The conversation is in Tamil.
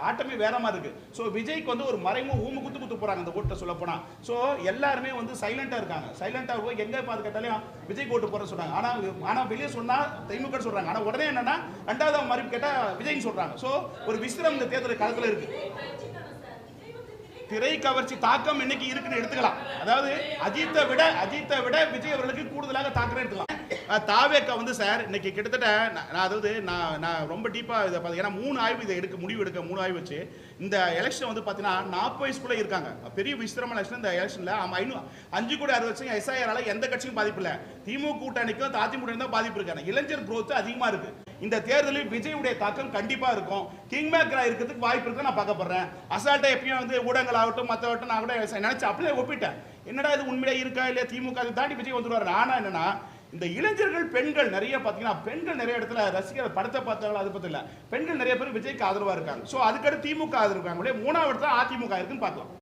ஆட்டமே வேற மாதிரி இருக்கு. ஸோ விஜய்க்கு வந்து ஒரு மறைமுக குத்து போறாங்க அந்த ஓட்டை சொல்ல போனா. ஸோ எல்லாருமே வந்து சைலண்டா இருக்காங்க. சைலண்டா போய் எங்க பார்த்து கேட்டாலும் விஜய் ஓட்டு போற சொல்றாங்க. ஆனா வெளியே சொன்னா திமுக சொல்றாங்க. ஆனா உடனே என்னன்னா ரெண்டாவது மறுப்பு கேட்டா விஜய்னு சொல்றாங்க. ஸோ ஒரு விசித்திரம் இந்த தேர்தல் களத்துல இருக்கு. திரை கவர்ச்சி தாக்கம் இன்னைக்கு இருக்குன்னு எடுத்துக்கலாம். அதாவது அஜித்தை விட விஜய் அவர்களுக்கு கூடுதலாக தாக்கம் எடுத்துக்கலாம். தாவேக்கா வந்து சார் இன்னைக்கு கிட்டத்தட்ட நான் ரொம்ப டீப்பா இதை ஏன்னா 3 ஆய்வு இதை முடிவு எடுக்க 3 ஆய்வு வச்சு இந்த எலெக்ஷன் வந்து பார்த்தீங்கன்னா 40 வயசுக்குள்ள இருக்காங்க. பெரிய விசித்திரமான எலெக்ஷன். இந்த எலெக்ஷன்ல 5 கோடி 60 லட்சம் எஸ்ஐஆரால எந்த கட்சியும் பாதிப்பு இல்லை. திமுக கூட்டணிக்கும் அதிமுக தான் பாதிப்பு இருக்கு. இளைஞர் குரோத் அதிகமா இருக்கு. இந்த தேர்தலில் விஜயுடைய தாக்கம் கண்டிப்பா இருக்கும். கிங் மேக்கரா இருக்கிறதுக்கு வாய்ப்பு இருக்கு நான் பார்க்கப்படுறேன். அசால்ட்டா எப்பயும் வந்து ஊடகங்கள் ஆகட்டும் மற்றவட்டும் நான் கூட நினைச்சு அப்படியே ஒப்பிட்டேன். என்னடா இது உண்மையிலே இருக்கா இல்லையா திமுக தாண்டி விஜய் வந்துருவாரு. ஆனா என்னன்னா இந்த இளைஞர்கள் பெண்கள் நிறைய பார்த்தீங்கன்னா பெண்கள் நிறைய இடத்துல ரசிகர் படத்தை பார்த்தாலும் அது பத்தி இல்லை. பெண்கள் நிறைய பேர் விஜய்க்கு ஆதரவா இருக்காங்க. ஸோ அதுக்கடுத்து திமுக ஆதரவு இருக்காங்க. 3வது இடத்துல அதிமுக இருக்குன்னு பார்க்கலாம்.